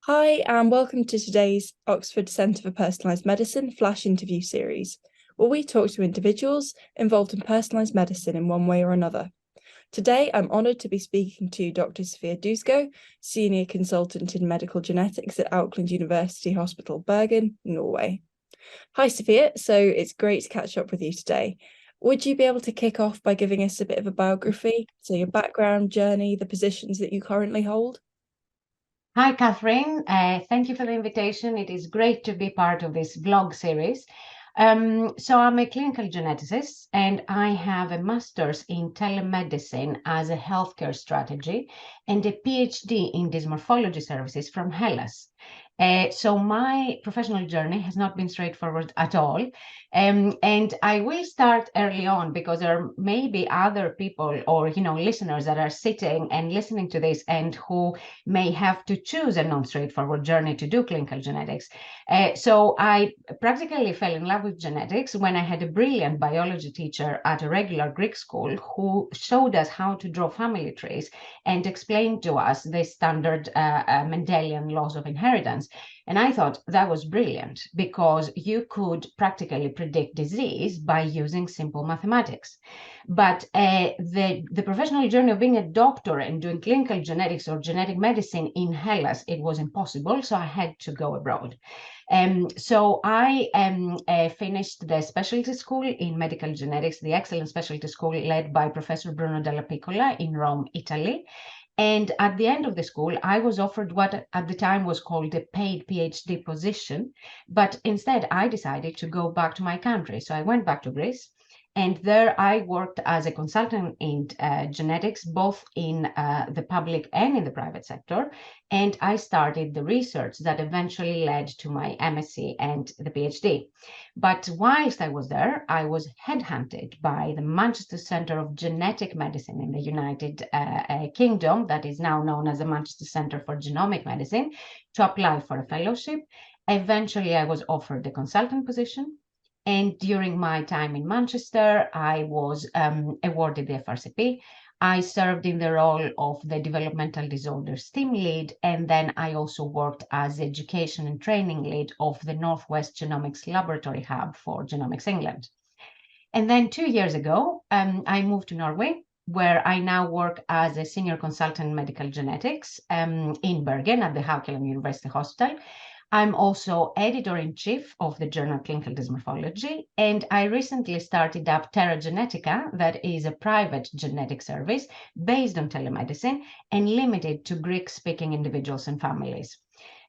Hi, and welcome to today's Oxford Centre for Personalised Medicine Flash Interview Series, where we talk to individuals involved in personalised medicine in one way or another. Today, I'm honoured to be speaking to Dr Sofia Douzgou, Senior Consultant in Medical Genetics at Auckland University Hospital, Bergen, Norway. Hi, Sophia. So it's great to catch up with you today. Would you be able to kick off by giving us a bit of a biography? So your background, journey, the positions that you currently hold? Hi, Katherine. Thank you for the invitation. It is great to be part of this vlog series. So I'm a clinical geneticist and I have a master's in telemedicine as a healthcare strategy and a PhD in dysmorphology services from Hellas. So my professional journey has not been straightforward at all. And I will start early on because there may be other people or, listeners that are sitting and listening to this and who may have to choose a non-straightforward journey to do clinical genetics. So I practically fell in love with genetics when I had a brilliant biology teacher at a regular Greek school who showed us how to draw family trees and explained to us the standard Mendelian laws of inheritance. And I thought that was brilliant because you could practically predict disease by using simple mathematics. But the professional journey of being a doctor and doing clinical genetics or genetic medicine in Hellas, it was impossible. So I had to go abroad. So I finished the specialty school in medical genetics, the excellent specialty school led by Professor Bruno Della Piccola in Rome, Italy. And at the end of the school, I was offered what at the time was called a paid PhD position. But instead, I decided to go back to my country. So I went back to Greece. And there I worked as a consultant in genetics, both in the public and in the private sector. And I started the research that eventually led to my MSc and the PhD. But whilst I was there, I was headhunted by the Manchester Centre of Genetic Medicine in the United Kingdom, that is now known as the Manchester Centre for Genomic Medicine, to apply for a fellowship. Eventually, I was offered the consultant position. And during my time in Manchester, I was awarded the FRCP. I served in the role of the developmental disorders team lead, and then I also worked as education and training lead of the Northwest Genomics Laboratory Hub for Genomics England. And then 2 years ago, I moved to Norway, where I now work as a senior consultant in medical genetics in Bergen at the Haukeland University Hospital. I'm also editor-in-chief of the journal Clinical Dysmorphology, and I recently started up Terra Genetica, that is a private genetic service based on telemedicine and limited to Greek-speaking individuals and families.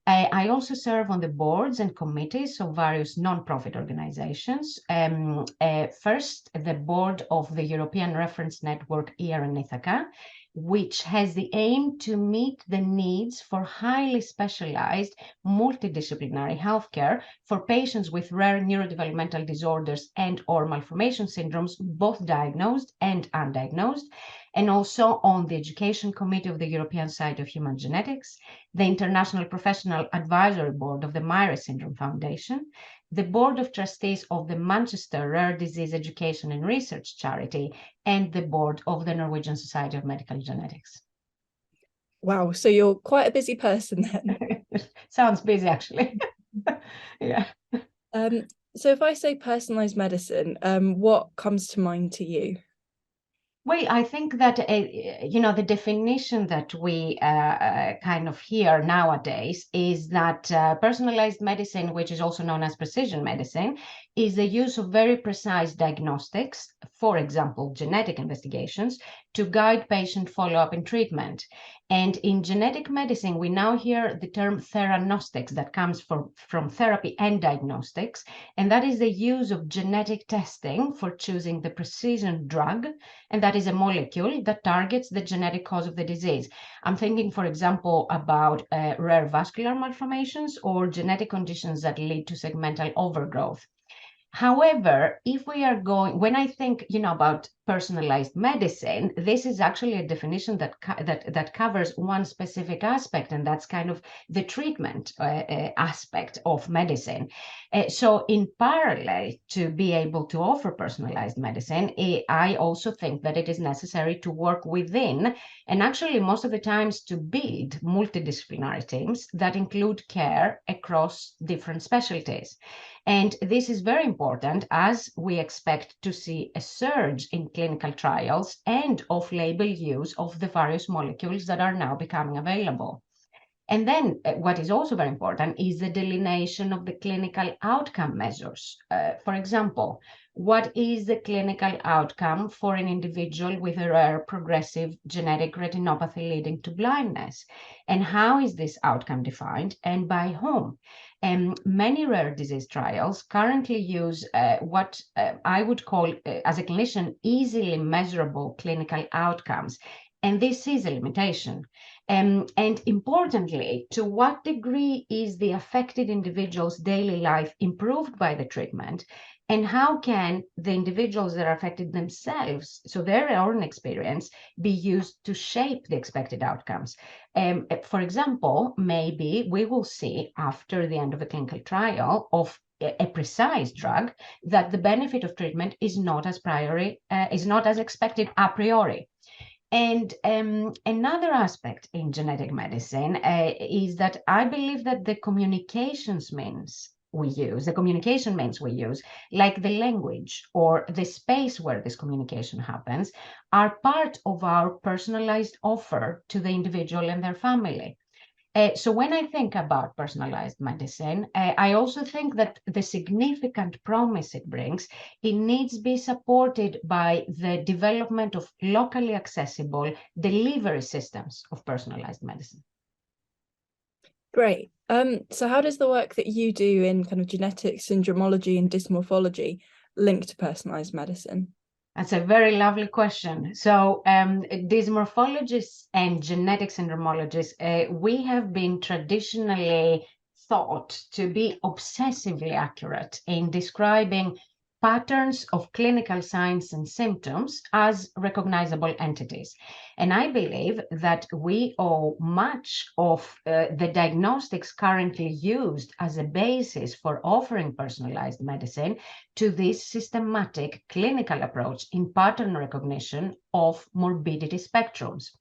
I also serve on the boards and committees of various non-profit organizations. First, the board of the European Reference Network ER in Ithaca, which has the aim to meet the needs for highly specialized multidisciplinary healthcare for patients with rare neurodevelopmental disorders and or malformation syndromes, both diagnosed and undiagnosed, and also on the Education Committee of the European Society of Human Genetics, the International Professional Advisory Board of the Myhre Syndrome Foundation, the Board of Trustees of the Manchester Rare Disease Education and Research Charity, and the board of the Norwegian Society of Medical Genetics. Wow, so you're quite a busy person then. Sounds busy, actually. Yeah. So if I say personalized medicine, what comes to mind to you? Well, I think that, the definition that we kind of hear nowadays is that personalized medicine, which is also known as precision medicine, is the use of very precise diagnostics, for example, genetic investigations, to guide patient follow-up and treatment. And in genetic medicine, we now hear the term theranostics that comes from therapy and diagnostics, and that is the use of genetic testing for choosing the precision drug, and that is a molecule that targets the genetic cause of the disease. I'm thinking, for example, about rare vascular malformations or genetic conditions that lead to segmental overgrowth. However, if we are going, when I think, about personalized medicine, this is actually a definition that covers one specific aspect, and that's kind of the treatment aspect of medicine. So in parallel to be able to offer personalized medicine, I also think that it is necessary to work within, and actually most of the times to build multidisciplinary teams that include care across different specialties. And this is very important as we expect to see a surge in clinical trials and off-label use of the various molecules that are now becoming available. And then what is also very important is the delineation of the clinical outcome measures. For example, what is the clinical outcome for an individual with a rare progressive genetic retinopathy leading to blindness? And how is this outcome defined and by whom? Many rare disease trials currently use what I would call, as a clinician, easily measurable clinical outcomes. And this is a limitation. And importantly, to what degree is the affected individual's daily life improved by the treatment? And how can the individuals that are affected themselves, so their own experience, be used to shape the expected outcomes? For example, maybe we will see after the end of a clinical trial of a precise drug that the benefit of treatment is not as expected a priori. And another aspect in genetic medicine is that I believe that the communication means we use, like the language or the space where this communication happens, are part of our personalized offer to the individual and their family. So when I think about personalized medicine, I also think that the significant promise it brings, it needs to be supported by the development of locally accessible delivery systems of personalized medicine. Great. So how does the work that you do in kind of genetics, syndromology and dysmorphology link to personalized medicine? That's a very lovely question. So dysmorphologists and genetic syndromologists, we have been traditionally thought to be obsessively accurate in describing patterns of clinical signs and symptoms as recognizable entities. And I believe that we owe much of the diagnostics currently used as a basis for offering personalized medicine to this systematic clinical approach in pattern recognition of morbidity spectrums.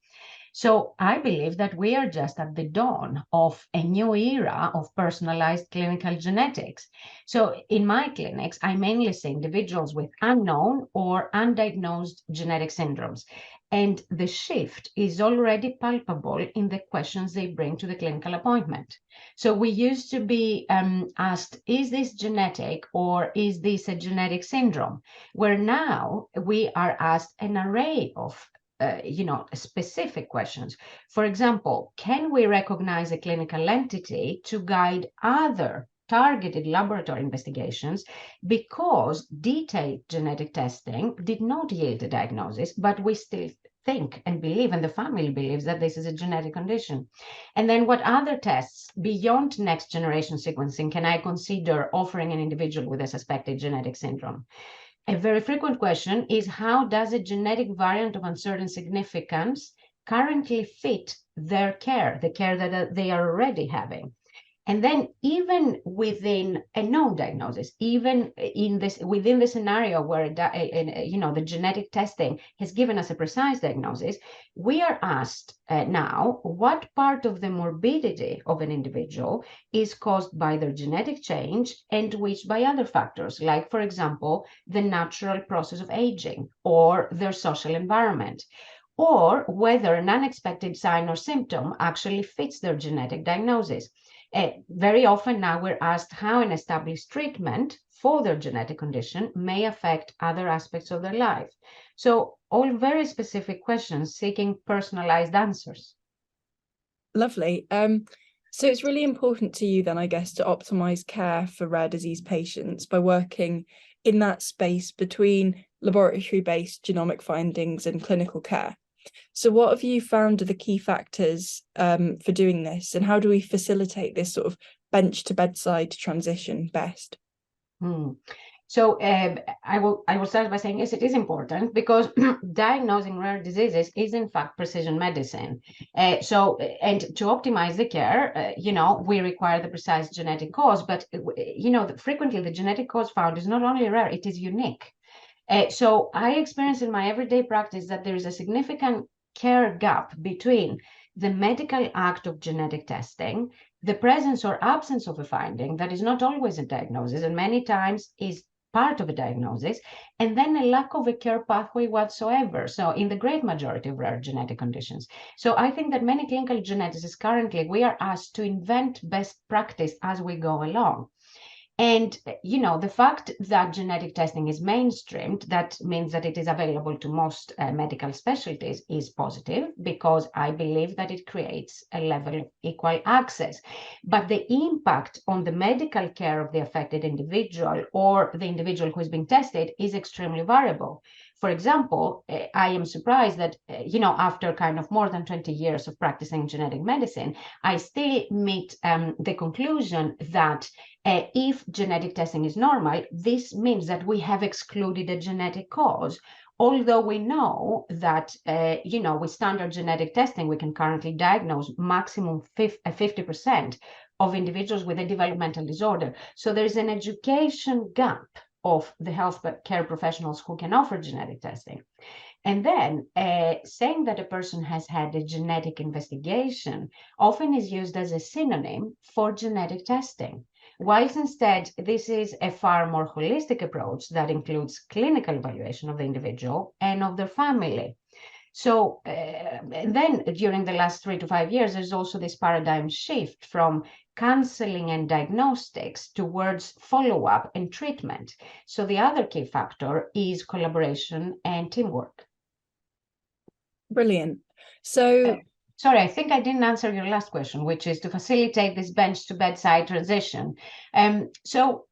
So I believe that we are just at the dawn of a new era of personalized clinical genetics. So in my clinics, I mainly see individuals with unknown or undiagnosed genetic syndromes. And the shift is already palpable in the questions they bring to the clinical appointment. So we used to be asked, is this genetic or is this a genetic syndrome? Where now we are asked an array of specific questions. For example, can we recognize a clinical entity to guide other targeted laboratory investigations because detailed genetic testing did not yield a diagnosis, but we still think and believe, and the family believes, that this is a genetic condition? And then what other tests beyond next generation sequencing can I consider offering an individual with a suspected genetic syndrome? A very frequent question is, how does a genetic variant of uncertain significance currently fit their care, the care that they are already having? And then even within a known diagnosis, even within the scenario where the genetic testing has given us a precise diagnosis, we are asked now what part of the morbidity of an individual is caused by their genetic change and which by other factors, like, for example, the natural process of aging or their social environment, or whether an unexpected sign or symptom actually fits their genetic diagnosis. Very often now we're asked how an established treatment for their genetic condition may affect other aspects of their life. So all very specific questions seeking personalized answers. Lovely. So it's really important to you then, I guess, to optimize care for rare disease patients by working in that space between laboratory-based genomic findings and clinical care. So what have you found are the key factors for doing this, and how do we facilitate this sort of bench to bedside transition best? So I will start by saying, yes, it is important because diagnosing rare diseases is in fact precision medicine. And to optimize the care, we require the precise genetic cause, but frequently the genetic cause found is not only rare, it is unique. So I experience in my everyday practice that there is a significant care gap between the medical act of genetic testing, the presence or absence of a finding that is not always a diagnosis and many times is part of a diagnosis, and then a lack of a care pathway whatsoever. So in the great majority of rare genetic conditions. So I think that many clinical geneticists currently, we are asked to invent best practice as we go along. And, the fact that genetic testing is mainstreamed, that means that it is available to most medical specialties is positive because I believe that it creates a level of equal access. But the impact on the medical care of the affected individual or the individual who is being tested is extremely variable. For example, I am surprised that, after kind of more than 20 years of practicing genetic medicine, I still meet the conclusion that if genetic testing is normal, this means that we have excluded a genetic cause. Although we know that, with standard genetic testing, we can currently diagnose maximum 50% of individuals with a developmental disorder. So there is an education gap of the healthcare professionals who can offer genetic testing. And then saying that a person has had a genetic investigation often is used as a synonym for genetic testing, whilst instead this is a far more holistic approach that includes clinical evaluation of the individual and of their family. So then during the last 3 to 5 years, there's also this paradigm shift from counseling and diagnostics towards follow-up and treatment. So the other key factor is collaboration and teamwork. Brilliant. So sorry, I think I didn't answer your last question, which is to facilitate this bench to bedside transition. So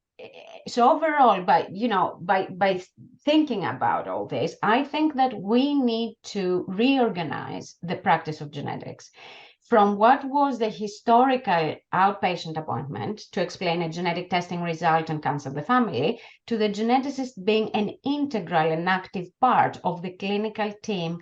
overall, by thinking about all this, I think that we need to reorganize the practice of genetics from what was the historical outpatient appointment to explain a genetic testing result and counsel the family, to the geneticist being an integral and active part of the clinical team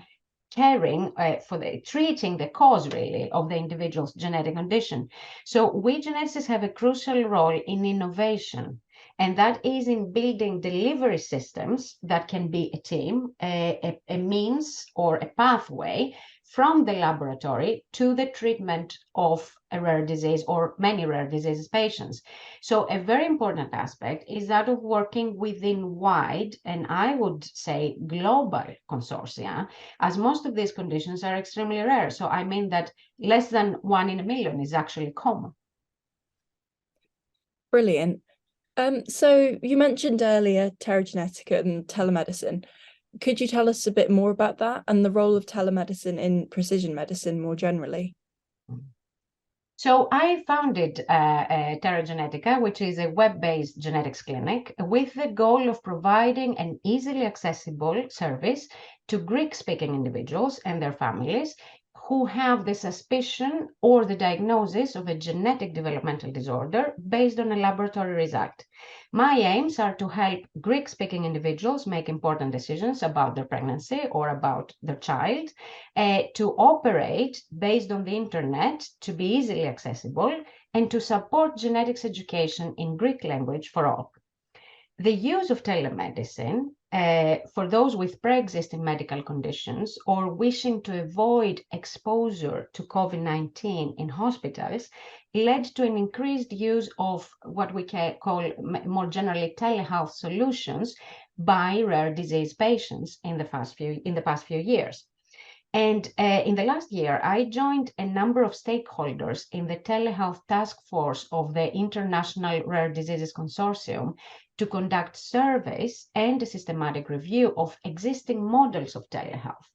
caring for treating the cause really of the individual's genetic condition. So we geneticists have a crucial role in innovation, and that is in building delivery systems that can be a team, a means or a pathway from the laboratory to the treatment of a rare disease or many rare diseases patients. So a very important aspect is that of working within wide, and I would say global consortia, as most of these conditions are extremely rare. So I mean that less than 1 in a million is actually common. Brilliant. So you mentioned earlier Teragenetica and telemedicine. Could you tell us a bit more about that and the role of telemedicine in precision medicine more generally? So I founded Teragenetica, which is a web-based genetics clinic, with the goal of providing an easily accessible service to Greek-speaking individuals and their families who have the suspicion or the diagnosis of a genetic developmental disorder based on a laboratory result. My aims are to help Greek-speaking individuals make important decisions about their pregnancy or about their child, to operate based on the internet, to be easily accessible, and to support genetics education in Greek language for all. The use of telemedicine for those with pre-existing medical conditions or wishing to avoid exposure to COVID-19 in hospitals led to an increased use of what we call more generally telehealth solutions by rare disease patients in the past few years. And in the last year, I joined a number of stakeholders in the telehealth task force of the International Rare Diseases Consortium to conduct surveys and a systematic review of existing models of telehealth.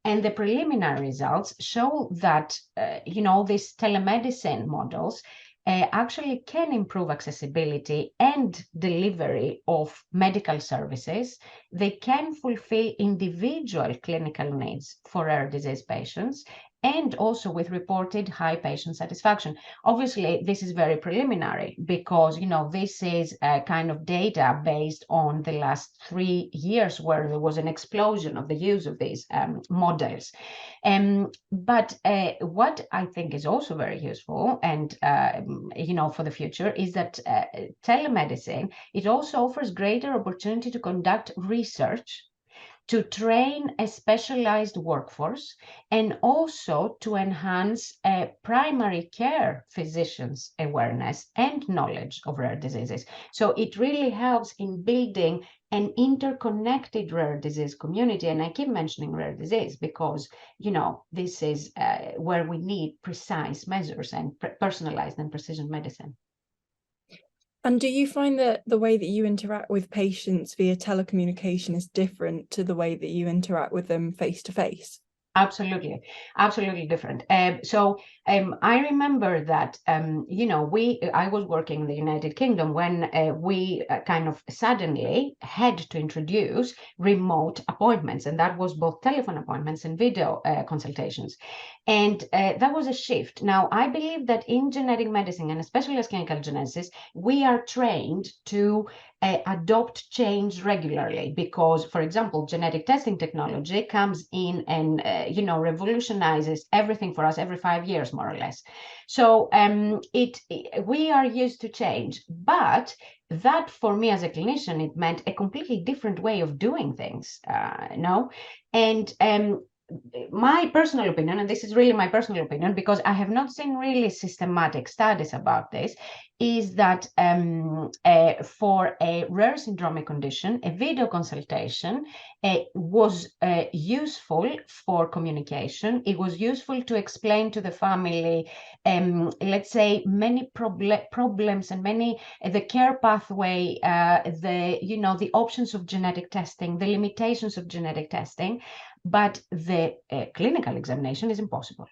And the preliminary results show that, these telemedicine models actually can improve accessibility and delivery of medical services. They can fulfill individual clinical needs for rare disease patients, and also with reported high patient satisfaction. Obviously, this is very preliminary because, this is a kind of data based on the last 3 years where there was an explosion of the use of these models. But what I think is also very useful and, for the future is that telemedicine, it also offers greater opportunity to conduct research, to train a specialized workforce, and also to enhance primary care physicians' awareness and knowledge of rare diseases. So it really helps in building an interconnected rare disease community. And I keep mentioning rare disease because, this is where we need precise measures and personalized and precision medicine. And do you find that the way that you interact with patients via telecommunication is different to the way that you interact with them face to face? Absolutely, absolutely different. I remember that, I was working in the United Kingdom when we kind of suddenly had to introduce remote appointments, and that was both telephone appointments and video consultations. And that was a shift. Now, I believe that in genetic medicine, and especially as clinical geneticists, we are trained to adopt change regularly because, for example, genetic testing technology comes in and revolutionizes everything for us every 5 years, more or less. So we are used to change, but that for me as a clinician, it meant a completely different way of doing things, and my personal opinion, and this is really my personal opinion because I have not seen really systematic studies about this, is that for a rare syndromic condition, a video consultation was useful for communication. It was useful to explain to the family, let's say, many problems and the care pathway, the options of genetic testing, the limitations of genetic testing. But the clinical examination is impossible.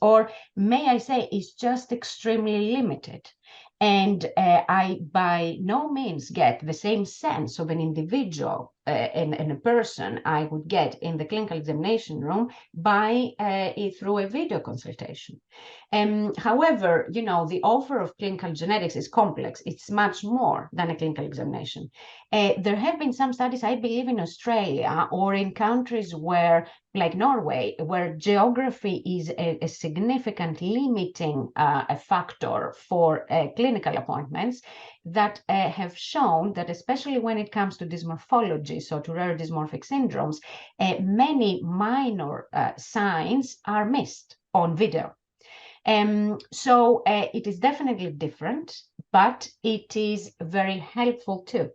Or may I say, it's just extremely limited. And I by no means get the same sense of an individual and a person I would get in the clinical examination room through a video consultation. However, the offer of clinical genetics is complex. It's much more than a clinical examination. There have been some studies, I believe, in Australia or in countries like Norway, where geography is a significant limiting a factor for clinical appointments, that have shown that, especially when it comes to dysmorphology, so to rare dysmorphic syndromes, many minor signs are missed on video. So it is definitely different, but it is very helpful too.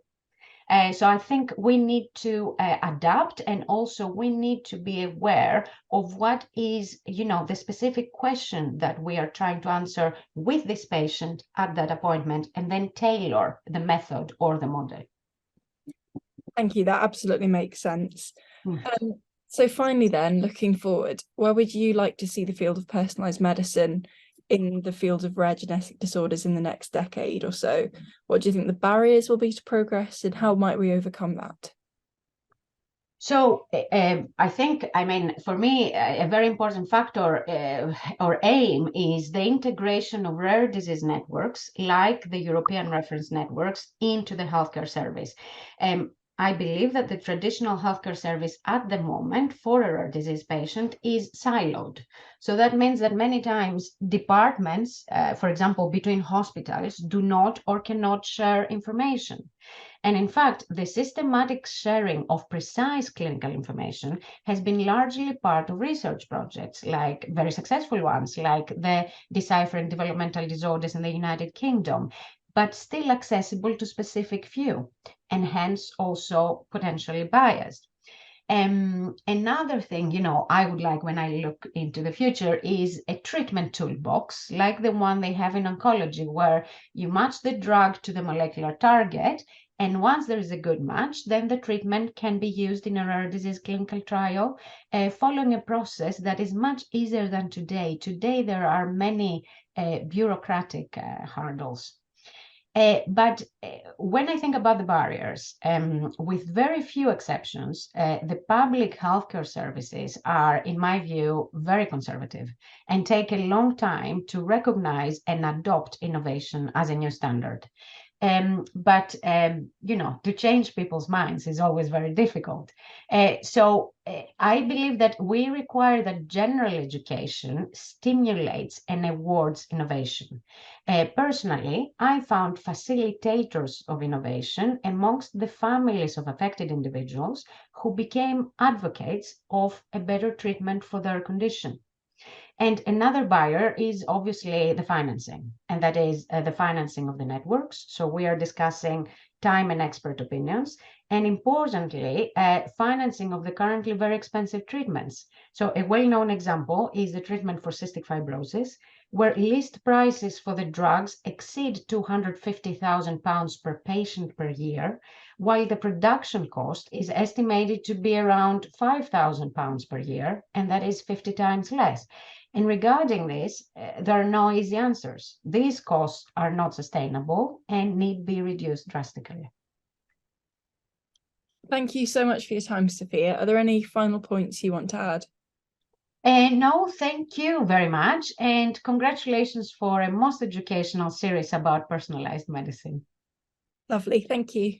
So I think we need to adapt, and also we need to be aware of what is, the specific question that we are trying to answer with this patient at that appointment, and then tailor the method or the model. Thank you. That absolutely makes sense. So finally then, looking forward, where would you like to see the field of personalised medicine in the field of rare genetic disorders in the next decade or so? What do you think the barriers will be to progress, and how might we overcome that? So I think, for me, a very important factor or aim is the integration of rare disease networks like the European reference networks into the healthcare service. I believe that the traditional healthcare service at the moment for a rare disease patient is siloed. So that means that many times departments, for example, between hospitals, do not or cannot share information. And in fact, the systematic sharing of precise clinical information has been largely part of research projects, like very successful ones, like the Deciphering Developmental Disorders in the United Kingdom, but still accessible to specific few, and hence also potentially biased. Another thing, I would like when I look into the future is a treatment toolbox, like the one they have in oncology, where you match the drug to the molecular target. And once there is a good match, then the treatment can be used in a rare disease clinical trial, following a process that is much easier than today. Today, there are many bureaucratic hurdles. But when I think about the barriers, with very few exceptions, the public healthcare services are, in my view, very conservative and take a long time to recognize and adopt innovation as a new standard. But to change people's minds is always very difficult. So I believe that we require that general education stimulates and awards innovation. Personally, I found facilitators of innovation amongst the families of affected individuals who became advocates of a better treatment for their condition. And another barrier is obviously the financing, and that is the financing of the networks. So we are discussing time and expert opinions, and importantly, financing of the currently very expensive treatments. So a well-known example is the treatment for cystic fibrosis, where list prices for the drugs exceed £250,000 per patient per year, while the production cost is estimated to be around £5,000 per year, and that is 50 times less. And regarding this, there are no easy answers. These costs are not sustainable and need to be reduced drastically. Thank you so much for your time, Sophia. Are there any final points you want to add? No, thank you very much. And congratulations for a most educational series about personalized medicine. Lovely, thank you.